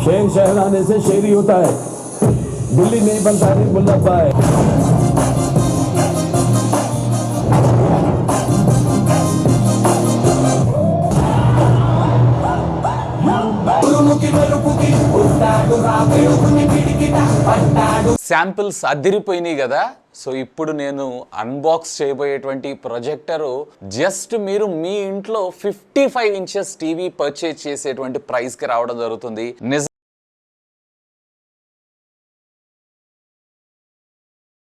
शेर शहराने से शेर ही होता है, दिल्ली नहीं बनता है मुल्ला भाई। శాంపిల్స్ అదిరిపోయినాయి కదా. సో ఇప్పుడు నేను అన్బాక్స్ చేయబోయేటువంటి ప్రొజెక్టర్ జస్ట్ మీరు మీ ఇంట్లో 55 ఇంచెస్ టీవీ పర్చేజ్ చేసేటువంటి ప్రైస్ కి రావడం జరుగుతుంది.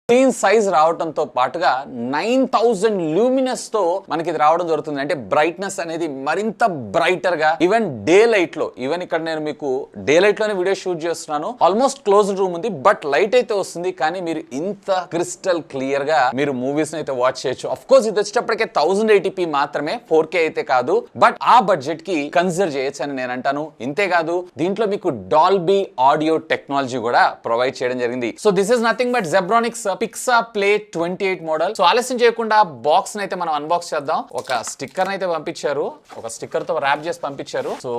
స్క్రీన్ సైజ్ రావడంతో పాటుగా 9000 లూమినస్ తో మనకి ఇది రావడం జరుగుతుంది. అంటే బ్రైట్నెస్ అనేది మరింత బ్రైటర్ గా, ఈవెన్ డే లైట్ లో, ఈవెన్ ఇక్కడ నేను మీకు డే లైట్ లోనే వీడియో షూట్ చేస్తున్నాను. ఆల్మోస్ట్ క్లోజ్డ్ రూమ్ ఉంది, బట్ లైట్ అయితే వస్తుంది, కానీ మీరు ఇంత క్రిస్టల్ క్లియర్ గా మీరు మూవీస్ అయితే వాచ్ చేయొచ్చు. అఫ్ కోర్స్ ఇది వచ్చేటప్పటికే 1080p మాత్రమే, 4K అయితే కాదు, బట్ ఆ బడ్జెట్ కి కన్సిడర్ చేయొచ్చు అని నేను అంటాను. ఇంతేకాదు దీంట్లో మీకు డాల్బీ ఆడియో టెక్నాలజీ కూడా ప్రొవైడ్ చేయడం జరిగింది. So this is nothing but Zebronics ZebPixaPlay 28 model. So ఆలస్యం చేయకుండా బాక్స్ అయితే మనం అన్బాక్స్ చేద్దాం. ఒక స్టిక్కర్ అయితే పంపించారు, ఒక స్టిక్కర్ తో ర్యాప్ చేసి పంపించారు. సో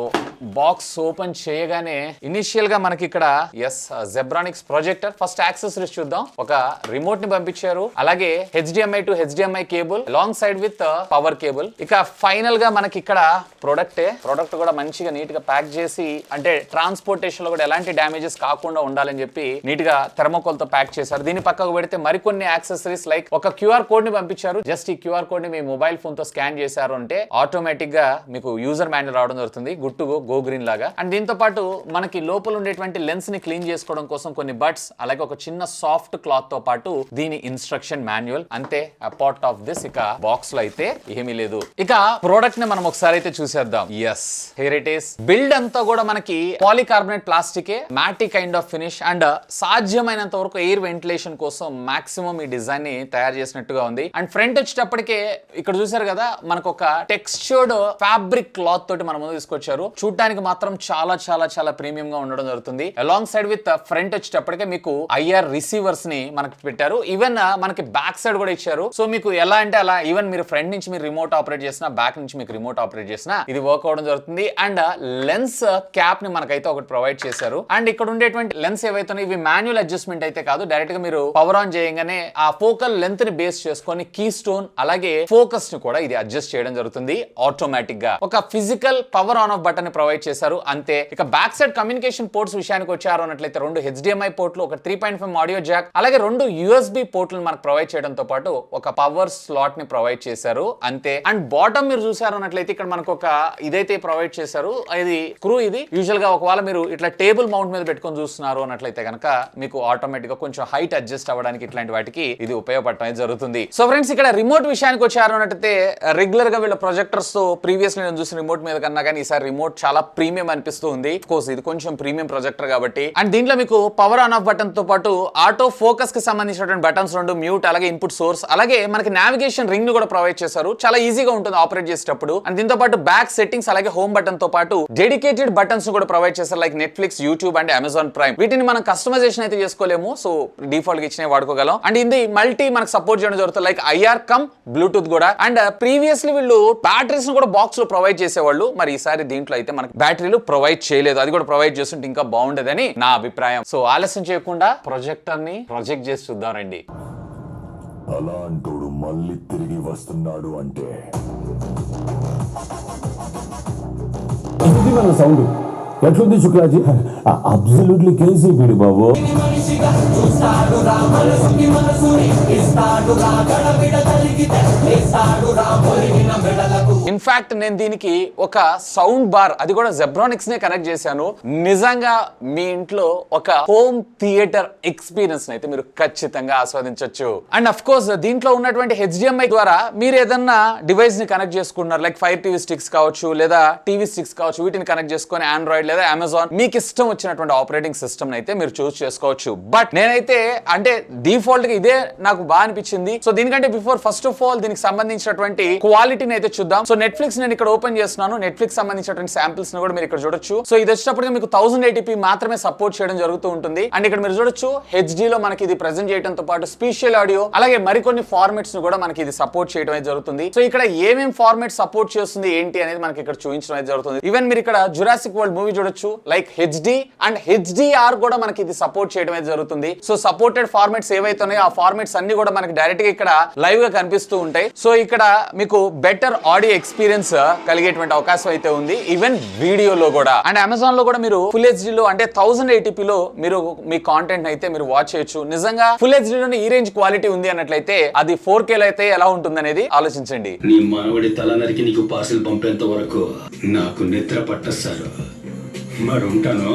బాక్స్ ఓపెన్ చేయగానే ఇనిషియల్ గా మనకి ఇక్కడ Zebronics ప్రొజెక్టర్ ఫస్ట్ యాక్సెసరీస్ చూద్దాం. ఒక రిమోట్ ని పంపించారు, అలాగే HDMI to HDMI cable long side with power cable. ఇక ఫైనల్ గా మనకి ఇక్కడ ప్రొడక్ట్ కూడా మంచిగా నీట్ గా ప్యాక్ చేసి, అంటే ట్రాన్స్పోర్టేషన్ లో కూడా ఎలాంటి డ్యామేజెస్ కాకుండా ఉండాలని చెప్పి నీట్ గా థర్మోకోల్ తో ప్యాక్ చేశారు. దీని పక్కకు పెడితే మరికొన్ని యాక్సెసరీస్ లైక్ ఒక QR కోడ్ ని పంపించారు. జస్ట్ ఈ QR కోడ్ ని మీ మొబైల్ ఫోన్ తో స్కాన్ చేశారు అంటే ఆటోమేటిక్ గా మీకు యూజర్ మాన్యువల్ రావడం జరుగుతుంది, గుడ్ టు గో గ్రీన్ లాగా. అండ్ దీంతో పాటు మనకి లోపల ఉండేటువంటి లెన్స్ ని క్లీన్ చేసుకోవడం కోసం కొన్ని బడ్స్, అలాగే ఒక చిన్న సాఫ్ట్ క్లాత్ తో పాటు దీని ఇన్స్ట్రక్షన్ మాన్యువల్. అంతే, అపార్ట్ ఆఫ్ దిస్ ఇక బాక్స్ లో అయితే ఏమీ లేదు. ఇక ప్రోడక్ట్ ని మనం ఒకసారి అయితే చూసేద్దాం. Yes, here it is. Build అంతా కూడా మనకి పాలికార్బోనేట్ ప్లాస్టికే, matte kind of finish, and సాధ్యమైనంత వరకు ఎయిర్ వెంటిలేషన్ కోసం మాక్సిమం ఈ డిజైన్ ని తయారు చేసినట్టుగా ఉంది. అండ్ ఫ్రంట్ వచ్చేటప్పటికే ఇక్కడ చూసారు కదా, మనకు ఒక టెక్స్చర్డ్ ఫ్యాబ్రిక్ క్లాత్ తోటి మన ముందు తీసుకొచ్చారు. చూడటానికి మాత్రం చాలా చాలా చాలా ప్రీమియం గా ఉండడం జరుగుతుంది. అలాంగ్ సైడ్ విత్ ఫ్రంట్ వచ్చేటప్పటికే మీకు IR రిసీవర్స్ ని మనకి పెట్టారు. ఈవెన్ మనకి బ్యాక్ సైడ్ కూడా ఇచ్చారు. సో మీకు ఎలా అంటే అలా, ఈవెన్ మీరు ఫ్రంట్ నుంచి మీరు రిమోట్ ఆపరేట్ చేసినా, బ్యాక్ నుంచి మీకు రిమోట్ ఆపరేట్ చేసినా ఇది వర్క్ అవడం జరుగుతుంది. అండ్ లెన్స్ క్యాప్ ని మనకైతే ఒకటి ప్రొవైడ్ చేశారు. అండ్ ఇక్కడ ఉండేటువంటి లెన్స్ ఏవైతే ఇవి మాన్యువల్ అడ్జస్ట్మెంట్ అయితే కాదు, డైరెక్ట్ గా మీరు పవర్ ఆన్ చేయగానే ఆ ఫోకల్ లెంత్ ని బేస్ చేసుకొని కీ స్టోన్ అలాగే ఫోకస్ ని కూడా ఇది అడ్జస్ట్ చేయడం జరుగుతుంది ఆటోమేటిక్ గా. ఒక physical power on off button ని ప్రొవైడ్ చేశారు, అంతే. ఇక బ్యాక్ సైడ్ కమ్యూనికేషన్ పోర్ట్స్ విషయానికి వచ్చారు అన్నట్లయితే 2 HDMI పోర్ట్లు, ఒక 3.5 ఆడియో జాక్, అలాగే 2 USB పోర్ట్లను మనకు ప్రొవైడ్ చేయడంతో పాటు ఒక పవర్ స్లాట్ ని ప్రొవైడ్ చేశారు, అంతే. అండ్ బాటమ్ మీరు చూసారు అన్నట్లయితే ఇక్కడ మనకు ఒక ఇదైతే ప్రొవైడ్ చేశారు. ఇది స్క్రూ. ఇది యూజువల్ గా ఒకవేళ మీరు ఇట్లా టేబుల్ మౌంట్ మీద పెట్టుకొని చూస్తున్నారు అన్నట్లయితే కనుక మీకు ఆటోమేటిక్ గా కొంచెం హైట్ అడ్జస్ట్ అవ్వడానికి ఇట్లాంటి వాటికి ఇది ఉపయోగపడటం జరుగుతుంది. సో ఫ్రెండ్స్, ఇక్కడ రిమోట్ విషయానికి వచ్చారు అన్నట్టయితే రెగ్యులర్ గా వీళ్ళ ప్రొజెక్టర్స్ తో ప్రీవియస్లీ నేను చూసిన రిమోట్ మీద కన్నా కానీ ఈసారి రిమోట్ చాలా ప్రీమియం అనిపిస్తూ ఉంది. కోర్స్ ఇది కొంచెం ప్రీమియం ప్రొజెక్టర్ కాబట్టి. అండ్ దీంట్లో మీకు పవర్ ఆన్ ఆఫ్ బటన్ తో పాటు ఆటో ఫోకస్ కి సంబంధించినటువంటి బటన్స్ 2, మ్యూట్, అలాగే ఇన్పుట్ సోర్స్, అలాగే మనకి నావిగేషన్ రింగ్ ని కూడా ప్రొవైడ్ చేశారు. చాలా ఈజీగా ఉంటుంది ఆపరేట్ చేసేటప్పుడు. అండ్ దీంతో పాటు బ్యాక్ సెట్టింగ్స్, అలాగే హోమ్ బటన్ తో పాటు డెడికేటెడ్ బటన్స్ కూడా ప్రొవైడ్ చేశారు, like Netflix, YouTube and Amazon prime. వీటిని మనం కస్టమైజేషన్ అయితే చేసుకోలేము, సో డిఫాల్ట్ గా ఇచ్చినవి వాడుకోగలం. అండ్ ఇది మల్టీ మనకు సపోర్ట్ చేయడం జరుగుతుంది, లైక్ IR కమ్ బ్లూటూత్ కూడా. అండ్ ప్రీవియస్లీ వీళ్ళు బ్యాటరీస్ ను కూడా బాక్స్ లో ప్రొవైడ్ చేసేవాళ్ళు, మరి ఈసారి దీంట్లో అయితే మనకు బ్యాటరీలు ప్రొవైడ్ చేయలేదు. అది కూడా ప్రొవైడ్ చేస్తుంటే ఇంకా బాగుండేదని నా అభిప్రాయం. సో ఆలస్యం చేయకుండా ప్రొజెక్టర్ ని ప్రొజెక్ట్ చేసి చూద్దాం రండి. అలాంటోడు మళ్ళీ తిరిగి వస్తున్నాడు అంటే ఇది మన సౌండ్ ఎట్లుంది శుక్లాజీ? అబ్సల్యూట్లీ కేసీ వీడు బాబు. ఇన్ఫాక్ట్ నేను దీనికి ఒక సౌండ్ బార్, అది కూడా Zebronics నే కనెక్ట్ చేశాను. నిజంగా మీ ఇంట్లో ఒక హోమ్ థియేటర్ ఎక్స్పీరియన్స్ అయితే మీరు ఖచ్చితంగా ఆస్వాదించవచ్చు. అండ్ అఫ్ కోర్స్ దీంట్లో ఉన్నటువంటి HDMI ద్వారా మీరు ఏదన్నా డివైస్ ని కనెక్ట్ చేసుకున్నారు, లైక్ Fire TV స్టిక్స్ కావచ్చు, లేదా టీవీ స్టిక్స్ కావచ్చు, వీటిని కనెక్ట్ చేసుకొని ఆండ్రాయిడ్ లేదా అమెజాన్ మీకు ఇష్టం వచ్చినటువంటి ఆపరేటింగ్ సిస్టమ్ అయితే మీరు చూస్ చేసుకోవచ్చు. బట్ నేనైతే అంటే డిఫాల్ట్ గా ఇదే నాకు బాగా అనిపించింది. సో దీనికంటే బిఫోర్ ఫస్ట్ ఆఫ్ ఆల్ దీనికి సంబంధించినటువంటి క్వాలిటీని అయితే చూద్దాం. సో నెట్ఫ్లిక్స్ నేను ఇక్కడ ఓపెన్ చేస్తున్నాను. నెట్ఫ్లిక్స్ సంబంధించినటువంటి శాంపిల్స్ ని కూడా మీరు ఇక్కడ చూడొచ్చు. సో ఇది వచ్చేటప్పటికి మీకు 1080p మాత్రమే సపోర్ట్ చేయడం జరుగుతూ ఉంటుంది. అండ్ ఇక్కడ మీరు చూడొచ్చు HD లో మనకి ఇది ప్రెజెంట్ చేయడంతో పాటు స్పెషల్ ఆడియో, అలాగే మరికొన్ని ఫార్మాట్స్ ను కూడా మనకి ఇది సపోర్ట్ చేయడం అయితే జరుగుతుంది. సో ఇక్కడ ఏమేం ఫార్మాట్ సపోర్ట్ చేస్తుంది ఏంటి అనేది మనకి ఇక్కడ చూపించడం అయితే జరుగుతుంది. ఈవెన్ మీరు ఇక్కడ జురాసిక్ వరల్డ్ మూవీ చూడొచ్చు, లైక్ హెచ్డి అండ్ హెచ్డిఆర్ కూడా మనకి ఇది సపోర్ట్ చేయడం అయితే జరుగుతుంది. సో సపోర్టెడ్ ఫార్మాట్స్ ఏవైతే ఉన్నాయో ఆ ఫార్మాట్స్ అన్ని కూడా మనకి డైరెక్ట్ గా ఇక్కడ లైవ్ గా కనిపిస్తూ ఉంటాయి. సో ఇక్కడ మీకు బెటర్ ఆడియో ఎక్స్పీరియన్స్ కలిగేటువంటి అవకాశం అయితే ఉంది, ఈవెన్ వీడియోలో కూడా. అండ్ అమెజాన్ లో కూడా మీరు ఫుల్ హెచ్డి లో అంటే 1080p లో మీరు మీ కాంటెంట్ అయితే మీరు వాచ్ చేయొచ్చు. నిజంగా ఫుల్ హెచ్డి లో ఈ రేంజ్ క్వాలిటీ ఉంది అన్నట్లయితే అది 4K లో అయితే ఎలా ఉంటుంది అనేది ఆలోచించండి. నీ మనవడి తల నరికి నీకు పార్సిల్ పంపేంత వరకు నాకు నిద్ర పట్టేస్తారు. మరి ఉంటాను.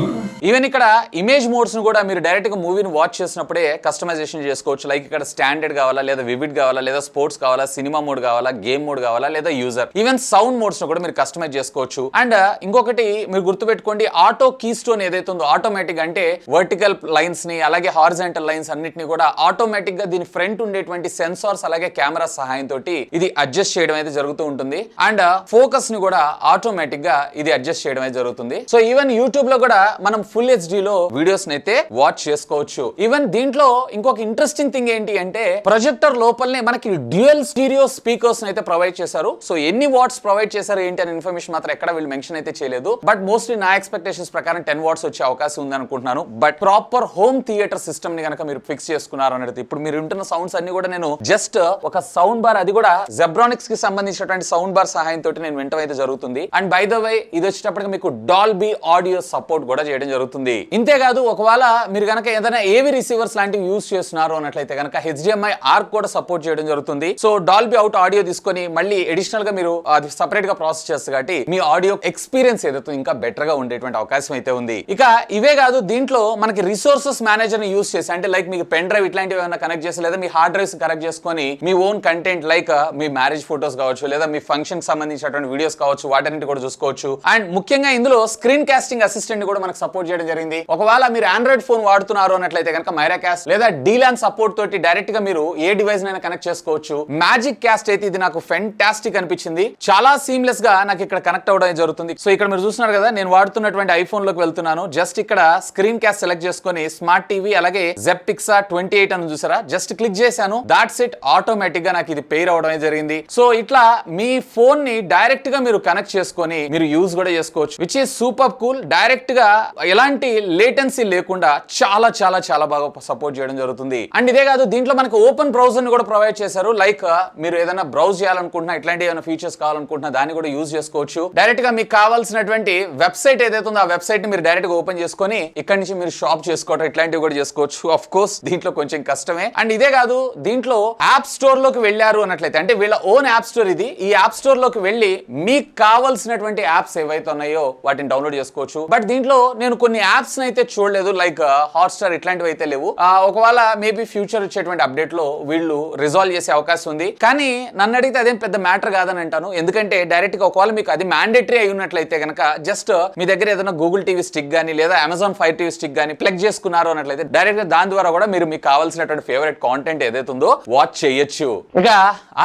ఈవెన్ ఇక్కడ ఇమేజ్ మోడ్స్ ను కూడా మీరు డైరెక్ట్ గా మూవీని వాచ్ చేసినప్పుడే కస్టమైజేషన్ చేసుకోవచ్చు. లైక్ ఇక్కడ స్టాండర్డ్ కావాలా, లేదా వివిడ్ కావాలా, లేదా స్పోర్ట్స్ కావాలా, సినిమా మోడ్ కావాలా, గేమ్ మోడ్ కావాలా, లేదా యూజర్. ఈవెన్ సౌండ్ మోడ్స్ ను కూడా మీరు కస్టమైజ్ చేసుకోవచ్చు. అండ్ ఇంకొకటి మీరు గుర్తుపెట్టుకోండి, ఆటో కీ స్టోన్ ఏదైతే ఉందో ఆటోమేటిక్ అంటే వర్టికల్ లైన్స్ ని అలాగే హారిజాంటల్ లైన్స్ అన్నిటిని కూడా ఆటోమేటిక్ గా దీని ఫ్రంట్ ఉండేటువంటి సెన్సార్స్ అలాగే కెమెరా సహాయంతో ఇది అడ్జస్ట్ చేయడం అయితే జరుగుతూ ఉంటుంది. అండ్ ఫోకస్ ని కూడా ఆటోమేటిక్ గా ఇది అడ్జస్ట్ చేయడం అయితే జరుగుతుంది. సో ఈవెన్ యూట్యూబ్ లో కూడా మనం ఫుల్ హెచ్డి లో వీడియోస్ అయితే వాచ్ చేసుకోవచ్చు. ఈవెన్ దీంట్లో ఇంకొక ఇంట్రెస్టింగ్ థింగ్ ఏంటి అంటే ప్రొజెక్టర్ లోపలనే మనకి డ్యూయల్ స్టీరియో స్పీకర్స్ అయితే ప్రొవైడ్ చేశారు. సో ఎన్ని వాట్స్ ప్రొవైడ్ చేశారు ఏంటి అనే ఇన్ఫర్మేషన్ మాత్రం ఎక్కడ వీళ్ళు మెన్షన్ అయితే చేయలేదు. బట్ మోస్ట్లీ నా ఎక్స్పెక్టేషన్స్ ప్రకారం 10 వాట్స్ వచ్చే అవకాశం ఉంది అనుకుంటున్నాను. But proper home theatre system ని కనుక మీరు ఫిక్స్ చేసుకున్నారు అనేది, ఇప్పుడు మీరు వింటున్న సౌండ్స్ అన్ని కూడా నేను జస్ట్ ఒక సౌండ్ బార్, అది కూడా Zebronics కి సంబంధించినటువంటి సౌండ్ బార్ సహాయంతో నేను వినటం అయితే జరుగుతుంది. అండ్ బై ద వే ఇది వచ్చేటప్పటికి మీకు డాల్బీ ఆడియో సపోర్ట్ కూడా చేయడం జరుగుతుంది. ఇంతేకాదు ఒకవేళ మీరు కనుక ఏదైనా ఏవి రిసీవర్స్ లాంటివి యూస్ చేస్తున్నారు అన్నట్లయితే కనుక HDMI ఆర్క్ కూడా సపోర్ట్ చేయడం జరుగుతుంది. సో డాల్బీ అవుట్ ఆడియో తీసుకొని మళ్ళీ అడిషనల్ గా మీరు అది సపరేట్ గా ప్రాసెస్ చేస్తారు కాబట్టి మీ ఆడియో ఎక్స్పీరియన్స్ ఏదైతే ఇంకా బెటర్ గా ఉండేటువంటి అవకాశం అయితే ఉంది. ఇక ఇవే కాదు, దీంట్లో మనకి రిసోర్సెస్ మేనేజర్ ని యూస్ చేసి అంటే లైక్ మీకు పెన్ డ్రైవ్ ఇట్లాంటివి ఏమైనా కనెక్ట్ చేసి లేదా మీ హార్డ్ డ్రైవ్స్ కనెక్ట్ చేసుకొని మీ ఓన్ కంటెంట్ లైక్ మీ మ్యారేజ్ ఫోటోస్ కావచ్చు, లేదా మీ ఫంక్షన్ సంబంధించినటువంటి వీడియోస్ కావచ్చు, వాటన్నిటి కూడా చూసుకోవచ్చు. అండ్ ముఖ్యంగా ఇందులో స్క్రీన్ కాస్టింగ్ అసిస్టెంట్ కూడా మనకు సపోర్ట్ చేయడం జరిగింది. ఒకవేళ మీరు ఆండ్రాయిడ్ ఫోన్ వాడుతున్నారు అన్నట్లయితే కనుక మైరా క్యాస్ట్ లేదా డీలాన్ సపోర్ట్ తోటి డైరెక్ట్ గా మీరు ఏ డివైస్ నైనా కనెక్ట్ చేసుకోవచ్చు. మ్యాజిక్ క్యాస్ట్ అయితే ఇది నాకు ఫెంటాస్టిక్ అనిపించింది. చాలా సీమ్లెస్ గా నాకు ఇక్కడ కనెక్ట్ అవడం జరుగుతుంది. సో ఇక్కడ మీరు చూస్తున్నారు కదా, నేను వాడుతున్నటువంటి ఐఫోన్ లోకి వెళ్తున్నాను. జస్ట్ ఇక్కడ స్క్రీన్ క్యాస్ట్ సెలెక్ట్ చేసుకొని స్మార్ట్ టీవీ అలాగే ZebPixaPlay అని చూసారా, జస్ట్ క్లిక్ చేశాను. దాట్స్ ఇట్, ఆటోమేటిక్ గా నాకు ఇది పేర్ అవడం జరిగింది. సో ఇట్లా మీ ఫోన్ ని డైరెక్ట్ గా మీరు కనెక్ట్ చేసుకొని మీరు యూజ్ కూడా చేసుకోవచ్చు, which is super cool. Direct గా ఎలాంటి లేటెన్సీ లేకుండా చాలా చాలా చాలా బాగా సపోర్ట్ చేయడం జరుగుతుంది. అండ్ ఇదే కాదు, దీంట్లో మనకు ఓపెన్ బ్రౌజర్ ని కూడా ప్రొవైడ్ చేశారు. లైక్ మీరు ఏదైనా బ్రౌజ్ చేయాలనుకుంటున్నా, ఇట్లాంటి ఏమైనా ఫీచర్స్ కావాలనుకుంటున్నా దాన్ని కూడా యూజ్ చేసుకోవచ్చు. డైరెక్ట్ గా మీకు కావాల్సినటువంటి వెబ్సైట్ ఏదైతే ఉందో ఆ వెబ్సైట్ ని మీరు డైరెక్ట్ గా ఓపెన్ చేసుకొని ఇక్కడ నుంచి మీరు షాప్ చేసుకోవడం ఇట్లాంటివి కూడా చేసుకోవచ్చు. ఆఫ్ కోర్స్ దీంట్లో కొంచెం కష్టమే. అండ్ ఇదే కాదు, దీంట్లో యాప్ స్టోర్ లోకి వెళ్ళారు అన్నట్లయితే అంటే వీళ్ళ ఓన్ యాప్ స్టోర్ ఇది. ఈ యాప్ స్టోర్ లోకి వెళ్ళి మీకు కావాల్సినటువంటి యాప్స్ ఏవైతే ఉన్నాయో వాటిని డౌన్లోడ్ చేసుకోవచ్చు. బట్ దీంట్లో నేను కొన్ని యాప్స్ అయితే చూడలేదు, లైక్ హాట్స్టార్ ఇట్లాంటివి అయితే లేవు. ఒకవేళ మేబీ ఫ్యూచర్ వచ్చేటువంటి అప్డేట్ లో వీళ్ళు రిజాల్వ్ చేసే అవకాశం ఉంది. కానీ నన్ను అడిగితే అదేం పెద్ద మ్యాటర్ కాదని అంటాను. ఎందుకంటే డైరెక్ట్ గా ఒకవేళ మీకు అది మ్యాండేటరీ అయి ఉన్నట్లయితే కనుక జస్ట్ మీ దగ్గర ఏదైనా గూగుల్ టీవీ స్టిక్ గానీ లేదా అమెజాన్ ఫైర్ టీవీ స్టిక్ గానీ ప్లగ్ చేసుకున్నారు అన్నట్లయితే డైరెక్ట్ గా దాని ద్వారా కూడా మీరు మీకు కావాల్సినటువంటి ఫేవరెట్ కాంటెంట్ ఏదైతే ఉందో వాచ్ చేయొచ్చు. ఇక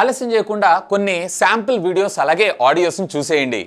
ఆలస్యం చేయకుండా కొన్ని శాంపిల్ వీడియోస్ అలాగే ఆడియోస్ ని చూసేయండి.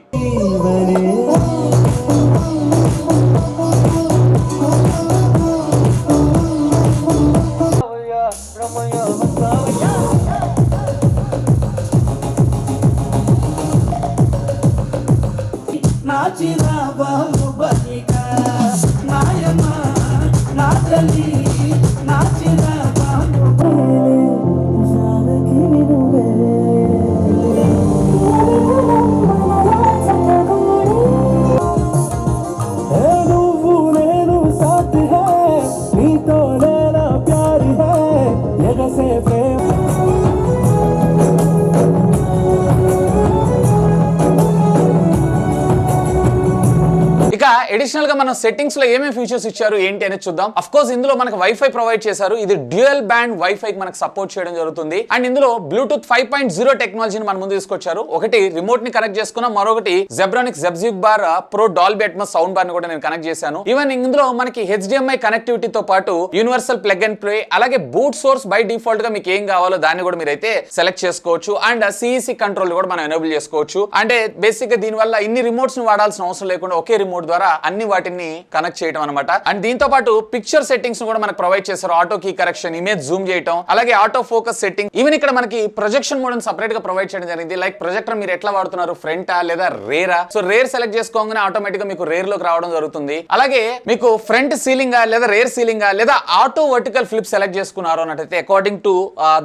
అడిషనల్ గా మనం సెట్టింగ్స్ లో ఏమేమి ఫీచర్స్ ఇచ్చారు ఏంటి అనేది చూద్దాం. అఫ్ కోర్స్ ఇందులో మనకు వైఫై ప్రొవైడ్ చేశారు. ఇది డ్యూయల్ బ్యాండ్ వైఫై మనకు సపోర్ట్ చేయడం జరుగుతుంది. అండ్ ఇందులో బ్లూటూత్ 5.0 టెక్నాలజీని మన ముందు తీసుకొచ్చారు. ఒకటి రిమోట్ ని కనెక్ట్ చేసుకున్నాం, మరొకటి Zebronics ZebPixaPlay Dolby Atmos sound bar ని కూడా నేను కనెక్ట్ చేశాను. ఈవెన్ ఇందులో మనకి HDMI కనెక్టివిటీతో పాటు యూనివర్సల్ ప్లగ్ అండ్ ప్లే అలాగే బూట్ సోర్స్ బై డిఫాల్ట్ గా మీకు ఏం కావాలో దాన్ని కూడా మీరైతే సెలెక్ట్ చేసుకోవచ్చు. అండ్ CEC కంట్రోల్ కూడా మనం ఎనేబుల్ చేసుకోవచ్చు. అంటే బేసిక్ గా దీని వల్ల ఇన్ని రిమోట్స్ ని వాడాల్సిన అవసరం లేకుండా ఒకే రిమోట్ ద్వారా అన్ని వాటిని కనెక్ట్ చేయడం అనమాట. అండ్ దీంతో పాటు పిక్చర్ సెట్టింగ్స్ కూడా మనకు ప్రొవైడ్ చేశారు. Auto key correction, image zoom చేయడం, అలాగే ఆటో ఫోకస్ సెట్టింగ్. ఈవెన్ ఇక్కడ మనకి ప్రొజెక్షన్ మోడ్ సెపరేట్ గా ప్రొవైడ్ చేయడం జరిగింది. లైక్ ప్రొజెక్టర్ మీరు ఎట్లా వాడుతున్నారు, ఫ్రంటా లేదా రేరా? సో రేర్ సెలెక్ట్ చేసుకోగానే ఆటోమేటిక్ గా మీకు రేర్ లోకి రావడం జరుగుతుంది. అలాగే మీకు ఫ్రంట్ సీలింగ్ లేదా రేర్ సీలింగ్ లేదా ఆటో వర్టికల్ ఫ్లిప్ సెలెక్ట్ చేసుకున్నారు అన్నట్టయితే అకార్డింగ్ టు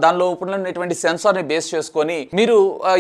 దానిలో ఉన్నటువంటి సెన్సార్ ని బేస్ చేసుకొని మీరు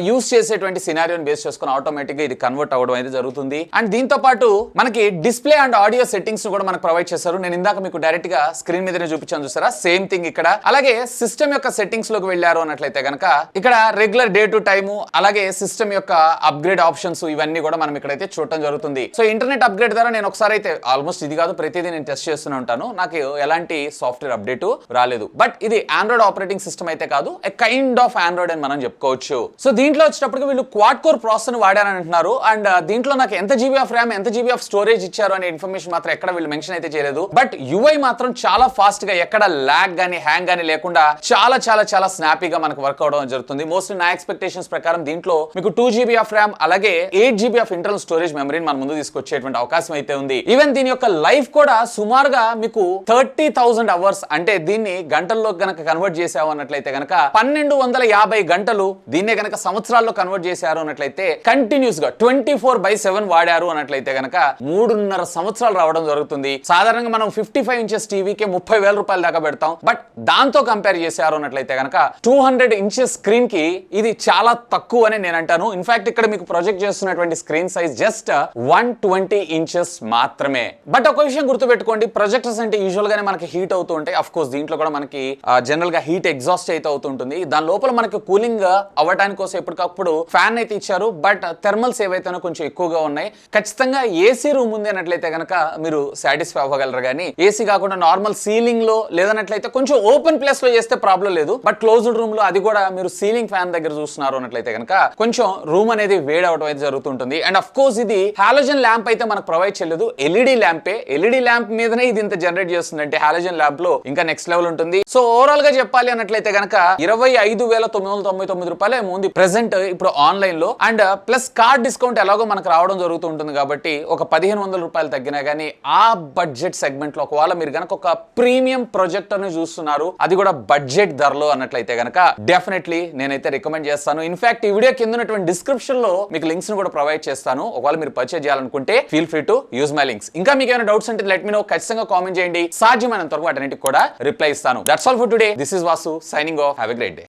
యూస్ చేసేటువంటి సినారియోని బేస్ చేసుకొని ఆటోమేటిక్ గా ఇది కన్వర్ట్ అవ్వడం అయితే జరుగుతుంది. అండ్ దీంతో పాటు మనకి డిస్ప్లే అండ్ ఆడియో సెట్టింగ్స్ కూడా మనకు ప్రొవైడ్ చేశారు. నేను ఇందాక మీకు డైరెక్ట్ గా స్క్రీన్ మీదనే చూపించాను చూసారా, సేమ్ థింగ్ ఇక్కడ. అలాగే సిస్టమ్ యొక్క సెట్టింగ్స్ లోకి వెళ్ళారు అన్నట్లయితే కనుక ఇక్కడ రెగ్యులర్ డే టు టైమ్, అలాగే సిస్టమ్ యొక్క అప్గ్రేడ్ ఆప్షన్స్ ఇవన్నీ కూడా మనం ఇక్కడైతే చూడటం జరుగుతుంది. సో ఇంటర్నెట్ అప్గ్రేడ్ ద్వారా నేను ఒకసారి అయితే ఆల్మోస్ట్ ఇది కాదు ప్రతిదీ నేను టెస్ట్ చేస్తూనే ఉంటాను, నాకు ఎలాంటి సాఫ్ట్వేర్ అప్డేట్ రాలేదు. బట్ ఇది ఆండ్రాయిడ్ ఆపరేటింగ్ సిస్టమ్ అయితే కాదు, ఎ కైండ్ ఆఫ్ ఆండ్రాయిడ్ అని మనం చెప్పుకోవచ్చు. సో దీంట్లో వచ్చేటప్పటికి వీళ్ళు క్వాడ్ కోర్ ప్రాసెసర్ వాడారని అంటున్నారు. అండ్ దీంట్లో నాకు ఎంత జీబీ ఆఫ్ ర్యామ్, ఎంత జీబీ ఆఫ్ స్టోరేజ్ ఇచ్చారు అనే ఇన్ఫర్మేషన్ మాత్రం ఎక్కడ వీళ్ళు మెన్షన్ అయితే చేయలేదు. బట్ యూఐ మాత్రం చాలా ఫాస్ట్ గా, ఎక్కడ ల్యాగ్ గానీ హ్యాంగ్ గానీ లేకుండా చాలా చాలా చాలా స్నాపీగా మనకు వర్క్ అవడం జరుగుతుంది. మోస్ట్లీ నా ఎక్స్పెక్టేషన్స్ ప్రకారం దీంట్లో మీకు 2 GB ఆఫ్ ర్యామ్ అలాగే 8 GB ఆఫ్ ఇంటర్నల్ స్టోరేజ్ మెమరీని మన ముందు తీసుకొచ్చేటువంటి అవకాశం అయితే ఉంది. ఈవెన్ దీని యొక్క లైఫ్ కూడా సుమారుగా మీకు 30,000 అవర్స్, అంటే దీన్ని గంటల్లో గనక కన్వర్ట్ చేసావు అన్నట్లయితే గనక 1250 గంటలు, దీన్నే గనక సంవత్సరాల్లో కన్వర్ట్ చేశారు అన్నట్లయితే కంటిన్యూస్ గా 24/7 వాడారు అన్నట్లయితే గనక 3.5 సంవత్సరాలు రావడం జరుగుతుంది. సాధారణంగా మనం 55 ఇంచెస్ టీవీకి 30,000 రూపాయల దాకా పెడతాం. బట్ దాంతో కంపేర్ చేశారు అన్నట్లయితే గనక 200 ఇంచెస్ స్క్రీన్ కి ఇది చాలా తక్కువ అని నేను అంటాను. ఇన్ఫాక్ట్ ఇక్కడ మీకు ప్రొజెక్ట్ చేస్తున్నటువంటి స్క్రీన్ సైజ్ జస్ట్ 120 ఇంచెస్ మాత్రమే. బట్ ఒక విషయం గుర్తుపెట్టుకోండి, ప్రొజెక్టర్స్ అంటే యూజువల్ గానే మనకి హీట్ అవుతూ ఉంటాయి. అఫ్ కోర్స్ దీంట్లో కూడా మనకి జనరల్ గా హీట్ ఎగ్జాస్ట్ అయితే అవుతుంటుంది. దాని లోపల మనకి కూలింగ్ అవ్వడానికి కోసం ఎప్పటికప్పుడు ఫ్యాన్ అయితే ఇచ్చారు. బట్ థర్మల్స్ ఏవైతేనో కొంచెం ఎక్కువగా ఉన్నాయి. ఖచ్చితంగా ఏసీ రూమ్ ఉంది అన్నట్లయితే కనుక మీరు సాటిస్ఫై అవ్వగలరు. కానీ ఏసీ కాకుండా నార్మల్ సీలింగ్ లో లేదన్నట్లయితే కొంచెం ఓపెన్ ప్లేస్ లో చేస్తే ప్రాబ్లం లేదు. బట్ క్లోజ్డ్ రూమ్ లో, అది కూడా మీరు సీలింగ్ ఫ్యాన్ దగ్గర చూస్తున్నారు అన్నట్లయితే కనుక కొంచెం రూమ్ అనేది వేడి అవడం అయితే జరుగుతుంటుంది. అండ్ అఫ్ కోర్స్ ఇది హాలోజన్ ల్యాంప్ అయితే మనకు ప్రొవైడ్ చేయలేదు, ఎల్ఈడి ల్యాంపే. ఎల్ఈడి ల్యాంప్ మీదనే ఇది ఇంత జనరేట్ చేస్తుంది అంటే హాలోజన్ ల్యాంప్ లో ఇంకా నెక్స్ట్ లెవెల్ ఉంటుంది. సో ఓవరాల్ గా చెప్పాలి అన్నట్లయితే కనుక 25,999 రూపాయలు ఉంది ప్రెసెంట్ ఇప్పుడు ఆన్లైన్ లో. అండ్ ప్లస్ కార్డ్ డిస్కౌంట్ ఎలాగో మనకు రావడం జరుగుతూ ఉంటుంది కాబట్టి ఒక 1,500 రూపాయలు తగ్గినా గానీ ఆ బడ్జెట్ సెగ్మెంట్ లో ఒకవేళ మీరు గనక ఒక ప్రీమియం ప్రొజెక్టర్ ని చూస్తున్నారు, అది కూడా బడ్జెట్ ధరలో అన్నట్లయితే గనక డెఫినెట్లీ నేనైతే రికమెండ్ చేస్తాను. ఇన్ఫాక్ట్ ఈ వీడియో కింద ఉన్నటువంటి డిస్క్రిప్షన్ లో మీకు లింక్స్ ని కూడా ప్రొవైడ్ చేస్తాను. ఒకవేళ మీరు పర్చేజ్ చేయాలనుకుంటే feel free to use my links. ఇంకా మీకు ఏమైనా డౌట్స్ ఉంటే లెట్ మీ నో, ఖచ్చితంగా కామెంట్ చేయండి. సాధ్యమైనంత వరకు వాటన్నిటికి కూడా రిప్లై ఇస్తాను. That's all for today. This is Vasu signing off. Have a great day.